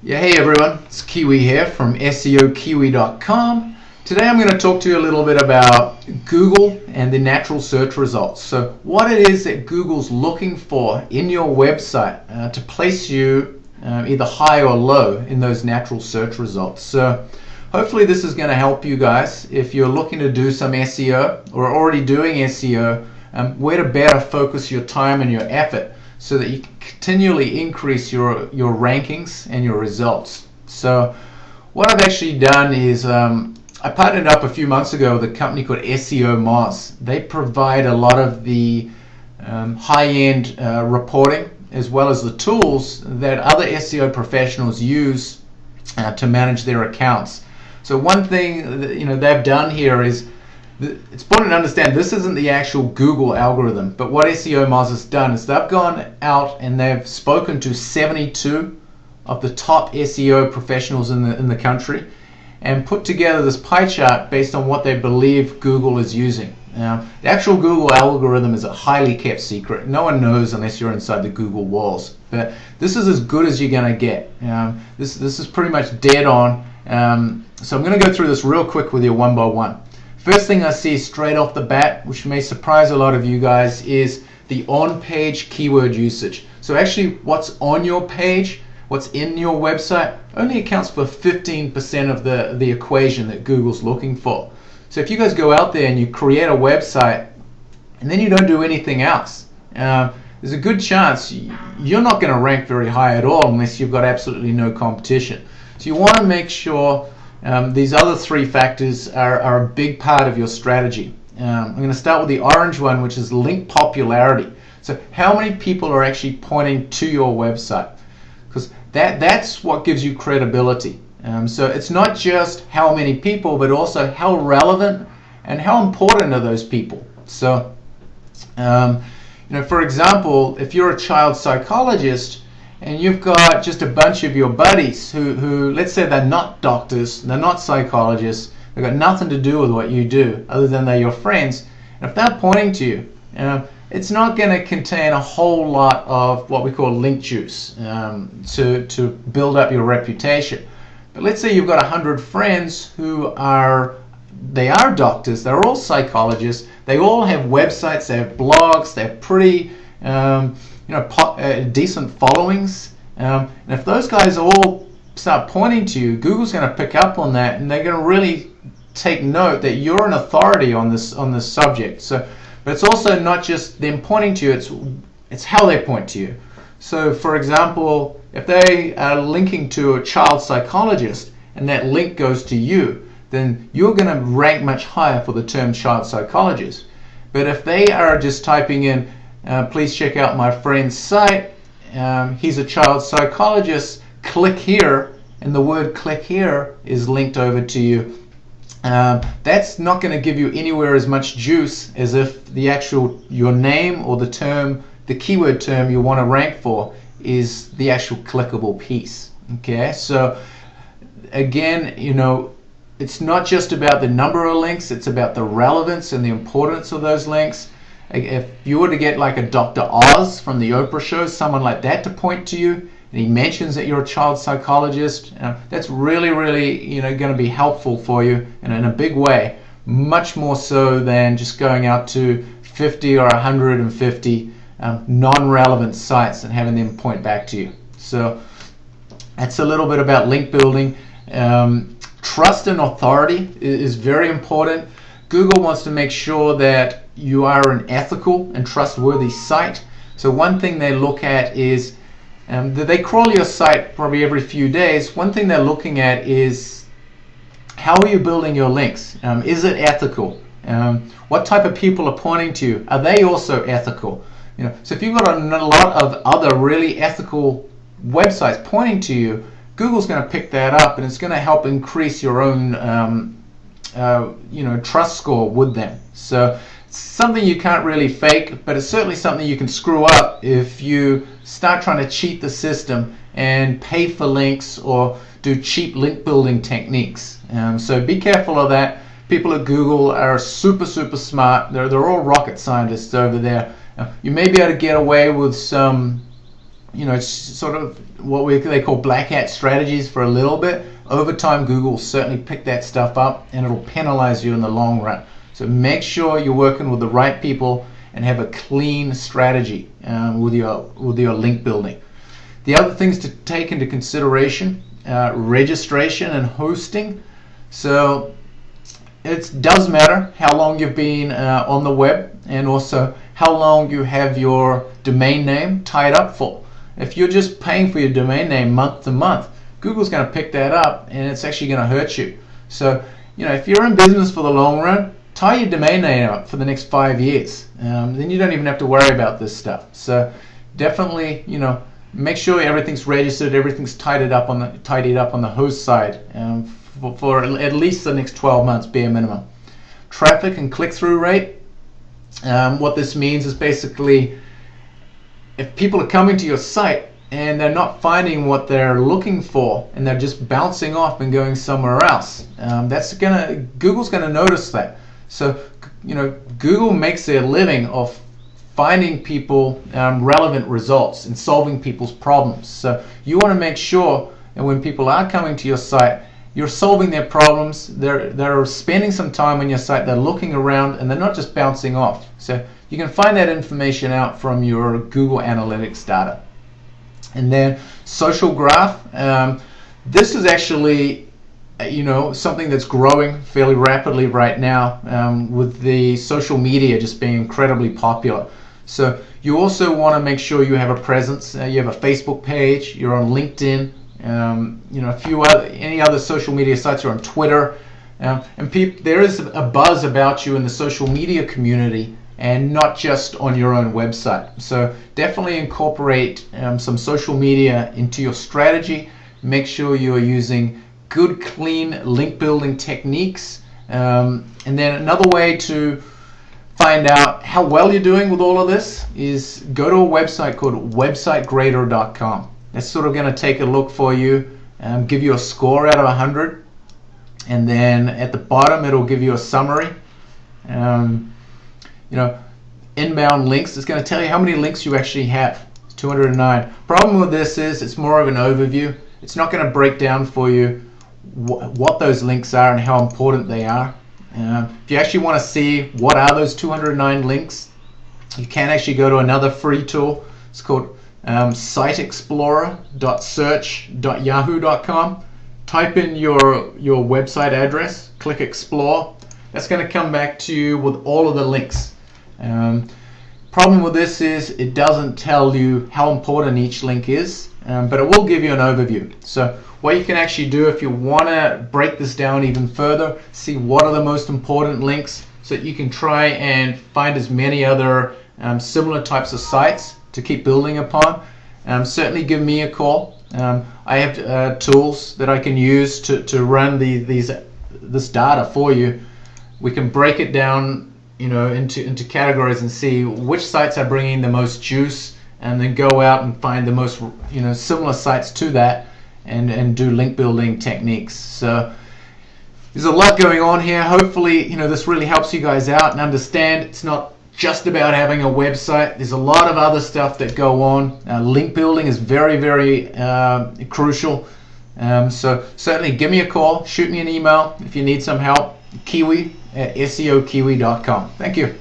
Yeah, hey everyone, it's Kiwi here from SEOkiwi.com. Today I'm going to talk to you a little bit about Google and the natural search results. So what it is that Google's looking for in your website to place you either high or low in those natural search results. So hopefully this is going to help you guys if you're looking to do some SEO or already doing SEO, where to better focus your time and your effort so that you can continually increase your rankings and your results. So what I've actually done is I partnered up a few months ago with a company called SEO Moz. They provide a lot of the high-end reporting as well as the tools that other SEO professionals use to manage their accounts. So one thing that, they've done here is it's important to understand this isn't the actual Google algorithm, but what SEO Moz has done is they've gone out and they've spoken to 72 of the top SEO professionals in the country and put together this pie chart based on what they believe Google is using. Now, the actual Google algorithm is a highly kept secret. No one knows unless you're inside the Google walls. But this is as good as you're going to get. This is pretty much dead on. So I'm going to go through this real quick with you one by one. First thing I see straight off the bat, which may surprise a lot of you guys, is the on-page keyword usage. So actually what's on your page, what's in your website, only accounts for 15% of the equation that Google's looking for. So if you guys go out there and you create a website and then you don't do anything else, there's a good chance you're not going to rank very high at all unless you've got absolutely no competition. So you want to make sure these other three factors are a big part of your strategy. I'm going to start with the orange one, which is link popularity. So how many people are actually pointing to your website? Because that's what gives you credibility. So it's not just how many people, but also how relevant and how important are those people. So, for example, if you're a child psychologist and you've got just a bunch of your buddies who let's say they're not doctors, they're not psychologists, they've got nothing to do with what you do other than they're your friends, and if they're pointing to you, it's not going to contain a whole lot of what we call link juice to build up your reputation. But let's say you've got 100 friends who are doctors, they're all psychologists, they all have websites, they have blogs, they have pretty decent followings. And if those guys all start pointing to you, Google's going to pick up on that and they're going to really take note that you're an authority on this subject. So, but it's also not just them pointing to you, it's how they point to you. So for example, if they are linking to a child psychologist and that link goes to you, then you're going to rank much higher for the term child psychologist. But if they are just typing in, please check out my friend's site, he's a child psychologist, click here, and the word click here is linked over to you, that's not going to give you anywhere as much juice as if your name or the keyword term you want to rank for is the actual clickable piece. Okay, so again, it's not just about the number of links, it's about the relevance and the importance of those links. If you were to get like a Dr. Oz from the Oprah show, someone like that to point to you, and he mentions that you're a child psychologist, that's really, really going to be helpful for you and in a big way, much more so than just going out to 50 or 150 non-relevant sites and having them point back to you. So that's a little bit about link building. Trust and authority is very important. Google wants to make sure that you are an ethical and trustworthy site. So one thing they look at is that they crawl your site probably every few days. One thing they're looking at is how are you building your links? Is it ethical? What type of people are pointing to you? Are they also ethical? So if you've got a lot of other really ethical websites pointing to you, Google's going to pick that up and it's going to help increase your own trust score with them. So it's something you can't really fake, but it's certainly something you can screw up if you start trying to cheat the system and pay for links or do cheap link building techniques. So be careful of that. People at Google are super smart. They're all rocket scientists over there. You may be able to get away with some it's sort of what they call black hat strategies for a little bit. Over time, Google will certainly pick that stuff up, and it'll penalize you in the long run. So make sure you're working with the right people and have a clean strategy with your link building. The other things to take into consideration: registration and hosting. So it does matter how long you've been on the web, and also how long you have your domain name tied up for. If you're just paying for your domain name month to month, Google's going to pick that up, and it's actually going to hurt you. So, if you're in business for the long run, tie your domain name up for the next 5 years. Then you don't even have to worry about this stuff. So definitely, make sure everything's registered, everything's tidied up on the host side for at least the next 12 months, bare minimum. Traffic and click-through rate. What this means is basically, if people are coming to your site and they're not finding what they're looking for, and they're just bouncing off and going somewhere else, Google's gonna notice that. So, Google makes their living of finding people relevant results and solving people's problems. So you want to make sure that when people are coming to your site, you're solving their problems. They're spending some time on your site. They're looking around, and they're not just bouncing off. So you can find that information out from your Google Analytics data. And then social graph. This is actually something that's growing fairly rapidly right now, with the social media just being incredibly popular. So you also want to make sure you have a presence. You have a Facebook page. You're on LinkedIn. Any other social media sites. You're on Twitter. And there is a buzz about you in the social media community, and not just on your own website. So definitely incorporate some social media into your strategy. Make sure you are using good, clean link building techniques. And then another way to find out how well you're doing with all of this is go to a website called websitegrader.com. That's sort of going to take a look for you, give you a score out of 100, and then at the bottom it'll give you a summary. Inbound links, it's going to tell you how many links you actually have. It's 209. Problem with this is it's more of an overview. It's not going to break down for you what those links are and how important they are. If you actually want to see what are those 209 links, you can actually go to another free tool. It's called siteexplorer.search.yahoo.com. Type in your website address, click explore. That's going to come back to you with all of the links. Problem with this is it doesn't tell you how important each link is, but it will give you an overview. So what you can actually do, if you want to break this down even further, see what are the most important links, so that you can try and find as many other similar types of sites to keep building upon. Certainly give me a call. I have tools that I can use to run this data for you. We can break it down into categories and see which sites are bringing the most juice, and then go out and find the most similar sites to that, and do link building techniques. So there's a lot going on here. Hopefully this really helps you guys out and understand it's not just about having a website. There's a lot of other stuff that go on. Link building is very, very crucial. So certainly give me a call, shoot me an email if you need some help. Kiwi@seokiwi.com. Thank you.